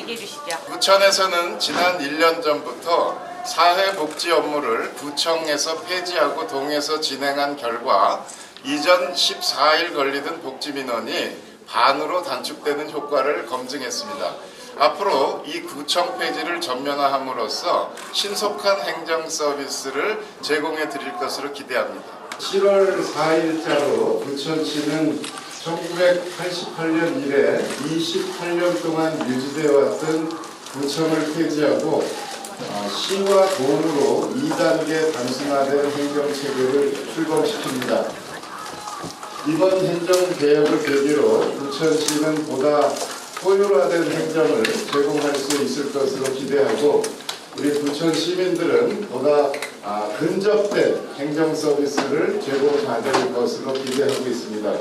얘기해 주시죠. 구천에서는 지난 1년 전부터 사회복지 업무를 구청에서 폐지하고 동에서 진행한 결과 이전 14일 걸리던 복지민원이 반으로 단축되는 효과를 검증했습니다. 앞으로 이 구청 폐지를 전면화함으로써 신속한 행정 서비스를 제공해 드릴 것으로 기대합니다. 7월 4일자로 구천시는 1988년 이래 28년 동안 유지되어 왔던 구청을 폐지하고 시와 도으로 2단계 단순화된 행정체계를 출범시킵니다. 이번 행정개혁을 계기로 구천시는 보다 효율화된 행정을 제공할 수 있을 것으로 기대하고 우리 구천 시민들은 보다 근접된 행정 서비스를 제공받을 것으로 기대하고 있습니다.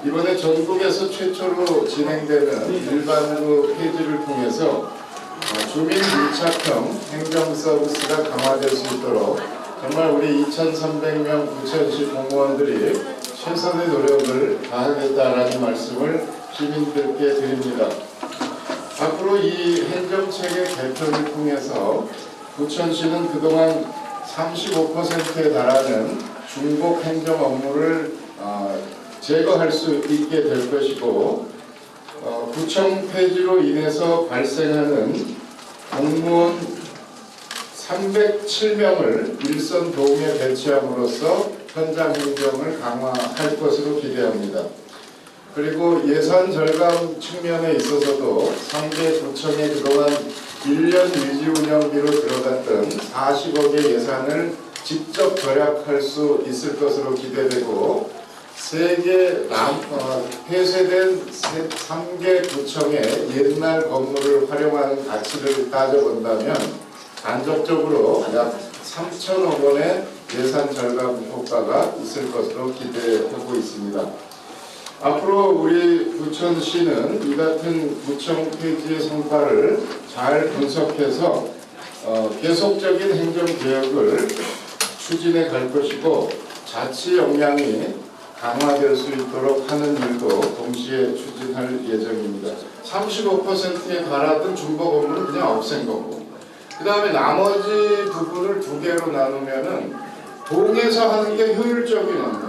이번에 전국에서 최초로 진행되는 일반구 폐지를 통해서 주민 밀착형 행정 서비스가 강화될 수 있도록 정말 우리 2,300명 구천시 공무원들이 최선의 노력을 다하겠다라는 말씀을 시민들께 드립니다. 앞으로 이 행정체계 개편을 통해서 구천시는 그동안 35%에 달하는 중복 행정 업무를 제거할 수 있게 될 것이고 구청 폐지로 인해서 발생하는 공무원 307명을 일선 도움에 배치함으로써 현장 행정을 강화할 것으로 기대합니다. 그리고 예산 절감 측면에 있어서도 상계 구청에 그동안 1년 유지 운영비로 들어갔던 40억의 예산을 직접 절약할 수 있을 것으로 기대되고 폐쇄된 3개 구청의 옛날 건물을 활용하는 가치를 따져본다면 간접적으로 약 3천억 원의 예산 절감 효과가 있을 것으로 기대하고 있습니다. 앞으로 우리 구천시는 이 같은 구청 폐지의 성과를 잘 분석해서 계속적인 행정개혁을 추진해 갈 것이고 자치 역량이 강화될 수 있도록 하는 일도 동시에 추진할 예정입니다. 35%에 달하던 중복 업무는 그냥 없앤 거고 그 다음에 나머지 부분을 두 개로 나누면은 동에서 하는 게 효율적인 업무,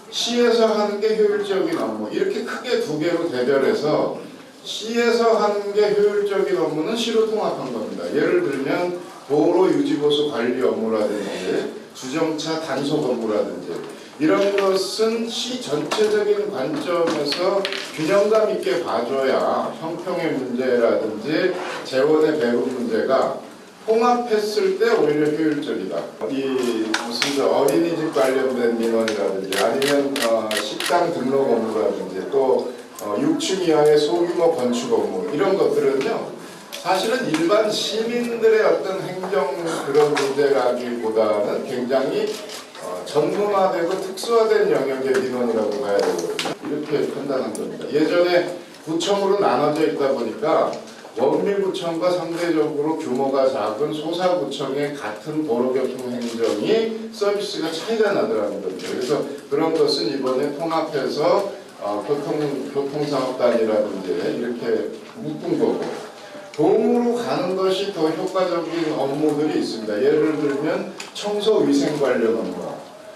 시에서 하는 게 효율적인 업무 이렇게 크게 두 개로 대별해서 시에서 하는 게 효율적인 업무는 시로 통합한 겁니다. 예를 들면 도로 유지보수 관리 업무라든지 주정차 단속 업무라든지 이런 것은 시 전체적인 관점에서 균형감 있게 봐줘야 형평의 문제라든지 재원의 배분 문제가 통합했을 때 오히려 효율적이다. 이 무슨 어린이집 관련된 민원이라든지 아니면 식당 등록 업무라든지 또 6층 이하의 소규모 건축 업무 이런 것들은요 사실은 일반 시민들의 어떤 행정 그런 문제라기보다는 굉장히 전문화되고 특수화된 영역의 민원이라고 봐야 되거든요. 이렇게 판단한 겁니다. 예전에 구청으로 나눠져 있다 보니까 원밀구청과 상대적으로 규모가 작은 소사구청의 같은 도로교통 행정이 서비스가 차이가 나더라는 겁니다. 그래서 그런 것은 이번에 통합해서 교통사업단이라든지 이렇게 묶은 거고 동으로 가는 것이 더 효과적인 업무들이 있습니다. 예를 들면 청소위생 관련 업무,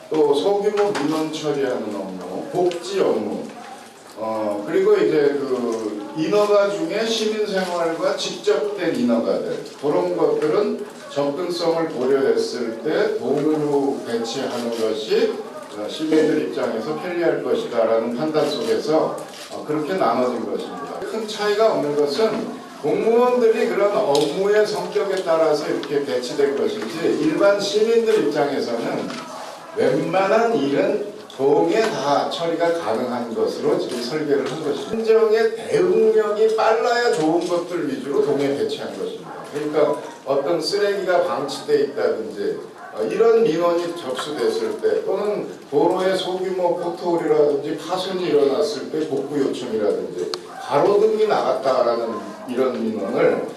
또 소규모 민원 처리하는 업무, 복지 업무, 그리고 이제 그 인허가 중에 시민생활과 직접된 인허가들 그런 것들은 접근성을 고려했을 때 도구로 배치하는 것이 시민들 입장에서 편리할 것이다 라는 판단 속에서 그렇게 나눠진 것입니다. 큰 차이가 없는 것은 공무원들이 그런 업무의 성격에 따라서 이렇게 배치된 것이지 일반 시민들 입장에서는 웬만한 일은 동에 다 처리가 가능한 것으로 지금 설계를 한 것입니다. 행정의 대응력이 빨라야 좋은 것들 위주로 동에 배치한 것입니다. 그러니까 어떤 쓰레기가 방치되어 있다든지 이런 민원이 접수됐을 때 또는 도로의 소규모 포토홀이라든지 파손이 일어났을 때 복구 요청이라든지 가로등이 나갔다라는 이런 민원을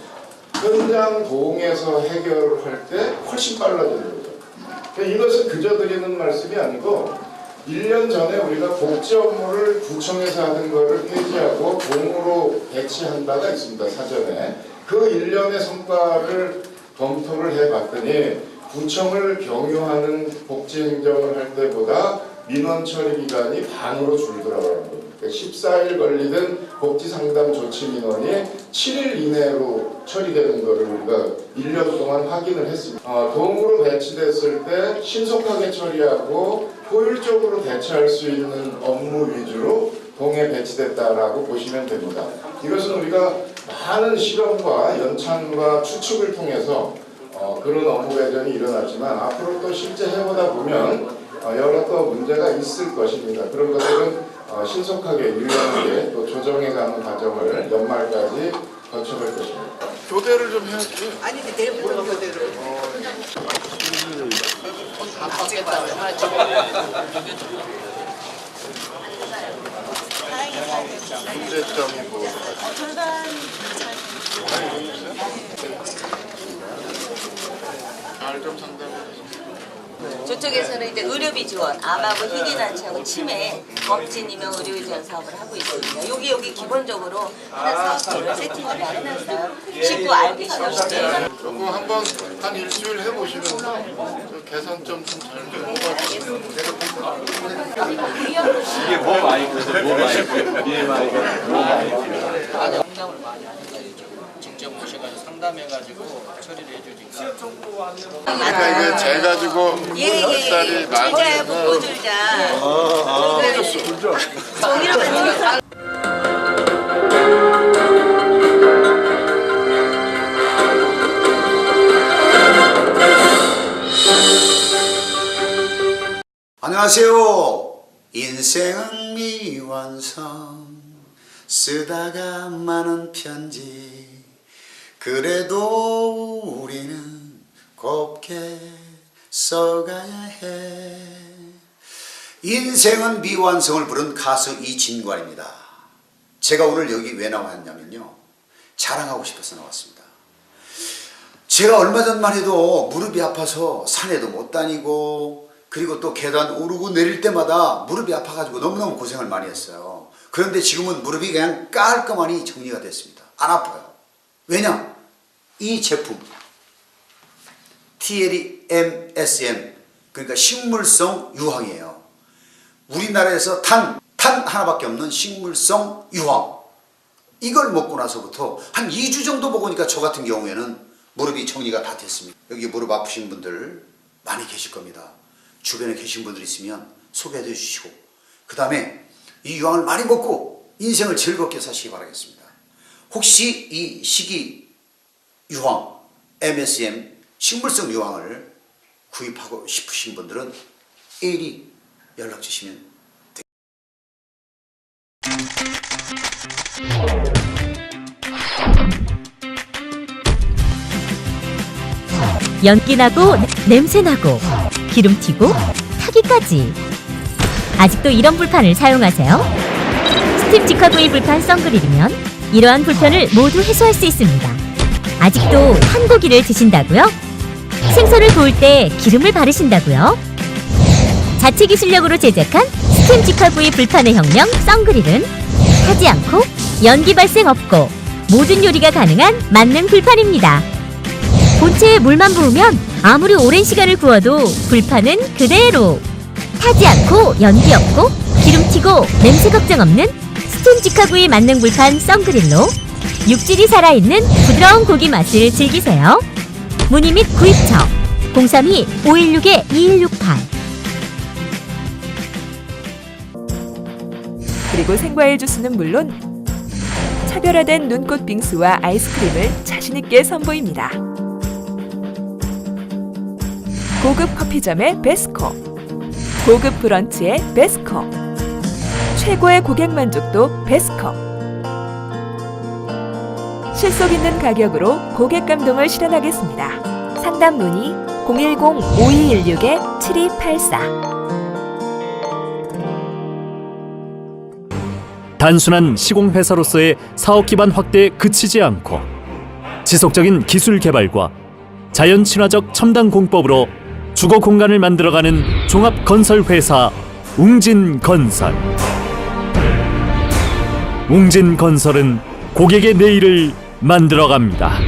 현장 동에서 해결할 때 훨씬 빨라지는 거죠. 이것은 그저 드리는 말씀이 아니고 1년 전에 우리가 복지 업무를 구청에서 하는 것을 폐지하고 동으로 배치한 바가 있습니다. 사전에. 그 일련의 성과를 검토를 해봤더니 구청을 경유하는 복지행정을 할 때보다 민원 처리 기간이 반으로 줄더라고요. 14일 걸리던 복지상담 조치 민원이 7일 이내로 처리되는 것을 우리가 1년 동안 확인을 했습니다. 동으로 배치됐을 때 신속하게 처리하고 효율적으로 대처할 수 있는 업무 위주로 동에 배치됐다라고 보시면 됩니다. 이것은 우리가 많은 실험과 연찬과 추측을 통해서 그런 업무 배전이 일어났지만 앞으로 또 실제 해보다 보면 여러 또 문제가 있을 것입니다. 그런 것들은 신속하게 유연하게 또 조정해가는 과정을 연말까지 거쳐갈 것입니다. 교대를 좀 해야지. 아니 내일부터 교대를. 다 바뀌었다고요. 문제점이 뭐? 잘 좀 상담해. 저쪽에서는 이제 의료비 지원, 암하고 희귀난치하고 치매, 법진이명 의료비 지원 사업을 하고 있습니다. 여기 기본적으로 하나 사업들을 세팅을 다 해놨어요. 쉽고 알기 쉽게. 조금 한번 한 일주일 해보시면서 개선점 좀 잘 좀 뽑아주시면 이게 뭐 마이크죠? 뭐 마이크? 미래 마이크? 뭐 마이크? 상담을 많이 하니까 직접 모셔가지고 상담해가지고 처리를 해주니까. 그러니까 이게 재가지고 햇살이 많이 그래, 볶아줄자. 종이로 만들어. 안녕하세요. 인생은 미완성 쓰다가 많은 편지 그래도 우리는 곱게 써가야 해. 인생은 미완성을 부른 가수 이진관입니다. 제가 오늘 여기 왜 나왔냐면요, 자랑하고 싶어서 나왔습니다. 제가 얼마 전만 해도 무릎이 아파서 산에도 못 다니고 그리고 또 계단 오르고 내릴 때마다 무릎이 아파가지고 너무너무 고생을 많이 했어요. 그런데 지금은 무릎이 그냥 깔끔하니 정리가 됐습니다. 안 아파요. 왜냐? 이 제품 TLE-MSM, 그러니까 식물성 유황이에요. 우리나라에서 단 하나밖에 없는 식물성 유황. 이걸 먹고 나서부터 한 2주 정도 먹으니까 저 같은 경우에는 무릎이 정리가 다 됐습니다. 여기 무릎 아프신 분들 많이 계실 겁니다. 주변에 계신 분들 있으면 소개해 주시고, 그 다음에 이 유황을 많이 먹고 인생을 즐겁게 사시기 바라겠습니다. 혹시 이 식이 유황, MSM, 식물성 유황을 구입하고 싶으신 분들은 일이 연락 주시면 연기나고 냄새나고 기름튀고 타기까지. 아직도 이런 불판을 사용하세요? 스팀 직화구이 불판 썬그릴이면 이러한 불편을 모두 해소할 수 있습니다. 아직도 탄 고기를 드신다고요? 생선을 구울 때 기름을 바르신다고요? 자체 기술력으로 제작한 스팀 직화구이 불판의 혁명 썬그릴은 타지 않고 연기 발생 없고 모든 요리가 가능한 만능 불판입니다. 본체에 물만 부으면 아무리 오랜 시간을 구워도 불판은 그대로 타지 않고 연기 없고 기름 튀고 냄새 걱정 없는 스팀 직화구이 만능 불판 썬그릴로 육질이 살아있는 부드러운 고기 맛을 즐기세요. 문의 및 구입처 032-516-2168. 그리고 생과일 주스는 물론 차별화된 눈꽃 빙수와 아이스크림을 자신있게 선보입니다. 고급 커피점의 베스코, 고급 브런치의 베스코, 최고의 고객 만족도 베스코. 실속 있는 가격으로 고객 감동을 실현하겠습니다. 상담 문의 010-5216-7284. 단순한 시공회사로서의 사업 기반 확대에 그치지 않고 지속적인 기술 개발과 자연 친화적 첨단 공법으로 주거 공간을 만들어가는 종합 건설 회사 웅진건설. 웅진건설은 고객의 내일을 만들어갑니다.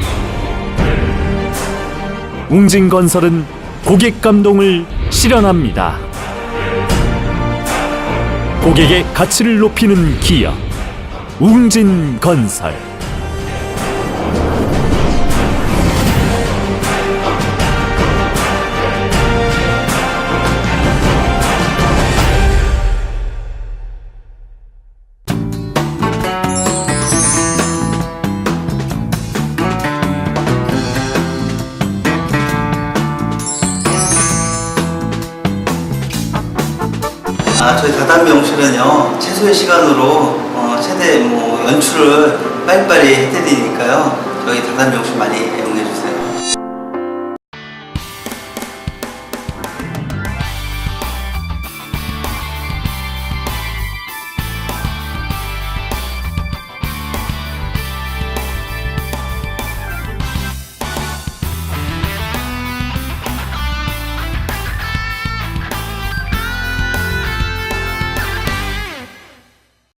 웅진건설은 고객 감동을 실현합니다. 고객의 가치를 높이는 기업 웅진건설. 저희 다단미용실은요 최소의 시간으로 최대 연출을 빨리빨리 해드리니까요 저희 다단미용실 많이